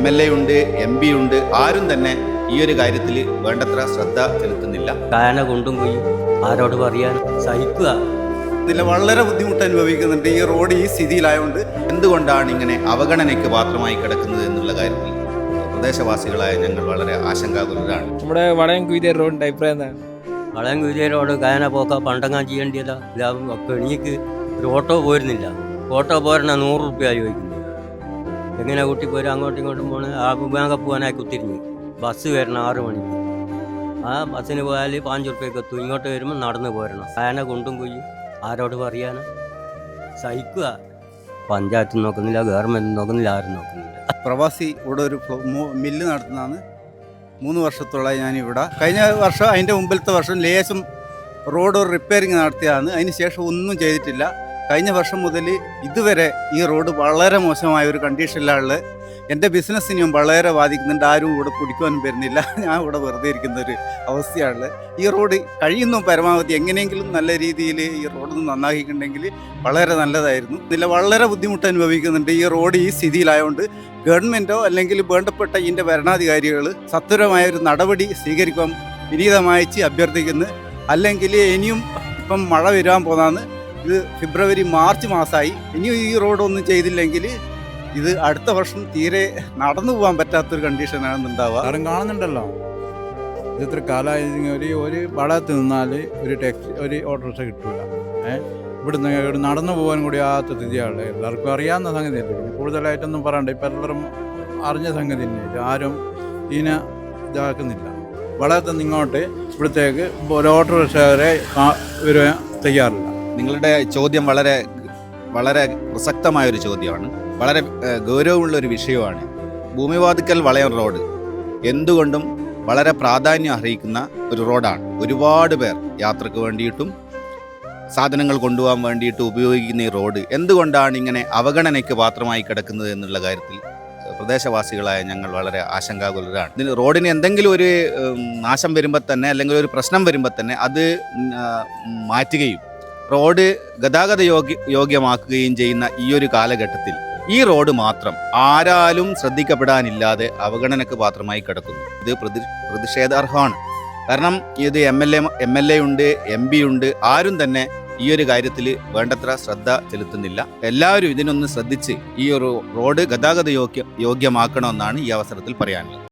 MLA ഉണ്ട്, MP ഉണ്ട്, ആരും തന്നെ ഈ ഒരു കാര്യത്തിൽ വേണ്ടത്ര ശ്രദ്ധ ചെലുത്തുന്നില്ല. കാന കൊണ്ടും പോയി ആരോട് പറയാൻ സഹിക്കുക. ഇതിൽ വളരെ ബുദ്ധിമുട്ട് അനുഭവിക്കുന്നുണ്ട്. ഈ റോഡ് ഈ സ്ഥിതിയിലായതുകൊണ്ട് എന്തുകൊണ്ടാണ് ഇങ്ങനെ അവഗണനയ്ക്ക് പാത്രമായി കിടക്കുന്നത് എന്നുള്ള കാര്യത്തിൽ പ്രദേശവാസികളായ ഞങ്ങൾ വളരെ ആശങ്കാകുലരാണ്. നമ്മുടെ വളയം കുയ്തേരി റോഡിൻ്റെ അഭിപ്രായം എന്താണ്? വളയം കുതിരോട് കാന പോക്ക പണ്ടങ്ങാൻ ചെയ്യേണ്ടതാ. പെണിക്ക് ഒരു ഓട്ടോ പോരുന്നില്ല. ഓട്ടോ പോരണ 100 റുപ്യ ചോദിക്കുന്നു. എങ്ങനെ കൂട്ടി പോരും? അങ്ങോട്ടും ഇങ്ങോട്ടും പോകണ ബാങ്ക പോകാനായി കുത്തിരിഞ്ഞ് ബസ് വരണം 6 മണിക്ക്. ആ ബസ്സിന് പോയാൽ 5 റുപ്യക്ക് എത്തും. ഇങ്ങോട്ട് വരുമ്പോൾ നടന്ന് പോരണം. കാന കൊണ്ടും പോയി ആരോട് പറയാൻ സഹിക്കുക. പഞ്ചായത്ത് നോക്കുന്നില്ല, ഗവൺമെൻറ് നോക്കുന്നില്ല, ആരും നോക്കുന്നില്ല. പ്രവാസി ഇവിടെ ഒരു മില്ല് നടത്തുന്നതാണ്. 3 വർഷത്തോളമായി ഞാനിവിടെ. കഴിഞ്ഞ വർഷം അതിൻ്റെ മുമ്പിലത്തെ വർഷം ലേശം റോഡ് റിപ്പയറിങ് നടത്തിയതാണ്. അതിന് ശേഷം ഒന്നും ചെയ്തിട്ടില്ല. കഴിഞ്ഞ വർഷം മുതൽ ഇതുവരെ ഈ റോഡ് വളരെ മോശമായ ഒരു കണ്ടീഷനിലാണ്. എൻ്റെ ബിസിനസ്സിനെയും വളരെ ബാധിക്കുന്നുണ്ട്. ആരും ഇവിടെ പിടിക്കാനും വരുന്നില്ല. ഞാൻ ഇവിടെ വെറുതെ ഇരിക്കുന്ന ഒരു അവസ്ഥയാണ്. ഈ റോഡ് കഴിയുന്നു പരമാവധി എങ്ങനെയെങ്കിലും നല്ല രീതിയിൽ ഈ റോഡ് നന്നാക്കിയിട്ടുണ്ടെങ്കിൽ വളരെ നല്ലതായിരുന്നു. ഇതിൽ വളരെ ബുദ്ധിമുട്ട് അനുഭവിക്കുന്നുണ്ട്. ഈ റോഡ് ഈ സ്ഥിതിയിലായതുകൊണ്ട് ഗവൺമെൻറ്റോ അല്ലെങ്കിൽ വേണ്ടപ്പെട്ട ഇതിൻ്റെ ഭരണാധികാരികൾ സത്വരമായ ഒരു നടപടി സ്വീകരിക്കാൻ വിനീതമായി അഭ്യർത്ഥിക്കുന്നു. അല്ലെങ്കിൽ ഇനിയും ഇപ്പം മഴ വരാൻ പോകുന്നതാണ്. ഇത് ഫെബ്രുവരി മാർച്ച് മാസമായി. ഇനിയും ഈ റോഡൊന്നും ചെയ്തില്ലെങ്കിൽ ഇത് അടുത്ത വർഷം തീരെ നടന്നു പോകാൻ പറ്റാത്തൊരു കണ്ടീഷനാണ് ഉണ്ടാവുക. ആരും കാണുന്നുണ്ടല്ലോ. ഇത് ഇത്ര കാലമായി ഒരു വളത്ത് നിന്നാൽ ഒരു ഓട്ടോറിക്ഷ കിട്ടൂല. ഇവിടുന്ന് നടന്നു പോകാൻ കൂടി ആകാത്ത സ്ഥിതിയാണ്. എല്ലാവർക്കും അറിയാവുന്ന സംഗതി അല്ലേ. കൂടുതലായിട്ടൊന്നും പറയണ്ട. ഇപ്പം എല്ലാവരും അറിഞ്ഞ സംഗതി തന്നെ. ഇത് ആരും ഇതിനെ ഇതാക്കുന്നില്ല. വളത്ത് നിന്ന് ഇങ്ങോട്ട് ഇവിടത്തേക്ക് ഒരു ഓട്ടോറിക്ഷക്കാരെ വരാൻ തയ്യാറില്ല. നിങ്ങളുടെ ചോദ്യം വളരെ വളരെ പ്രസക്തമായൊരു ചോദ്യമാണ്. വളരെ ഗൗരവമുള്ള ഒരു വിഷയമാണ്. ഭൂമിവാതുക്കൽ വളയം റോഡ് എന്തുകൊണ്ടും വളരെ പ്രാധാന്യം അർഹിക്കുന്ന ഒരു റോഡാണ്. ഒരുപാട് പേർ യാത്രക്ക് വേണ്ടിയിട്ടും സാധനങ്ങൾ കൊണ്ടുപോകാൻ വേണ്ടിയിട്ടും ഉപയോഗിക്കുന്ന ഈ റോഡ് എന്തുകൊണ്ടാണ് ഇങ്ങനെ അവഗണനയ്ക്ക് പാത്രമായി കിടക്കുന്നത് എന്നുള്ള കാര്യത്തിൽ പ്രദേശവാസികളായ ഞങ്ങൾ വളരെ ആശങ്കാകുലരാണ്. ഇതിന് റോഡിന് എന്തെങ്കിലും ഒരു നാശം വരുമ്പോൾ തന്നെ അല്ലെങ്കിൽ ഒരു പ്രശ്നം വരുമ്പോൾ തന്നെ അത് മാറ്റുകയും റോഡ് ഗതാഗത യോഗ്യമാക്കുകയും ചെയ്യുന്ന ഈ ഒരു കാലഘട്ടത്തിൽ ഈ റോഡ് മാത്രം ആരാലും ശ്രദ്ധിക്കപ്പെടാനില്ലാതെ അവഗണനക്ക് പാത്രമായി കിടക്കുന്നു. ഇത് പ്രതിഷേധാർഹമാണ്. കാരണം ഇത് MLA ഉണ്ട്, MP ഉണ്ട്, ആരും തന്നെ ഈ ഒരു കാര്യത്തിൽ വേണ്ടത്ര ശ്രദ്ധ ചെലുത്തുന്നില്ല. എല്ലാവരും ഇതിനൊന്ന് ശ്രദ്ധിച്ച് ഈ ഒരു റോഡ് ഗതാഗത യോഗ്യമാക്കണമെന്നാണ് ഈ അവസരത്തിൽ പറയാനുള്ളത്.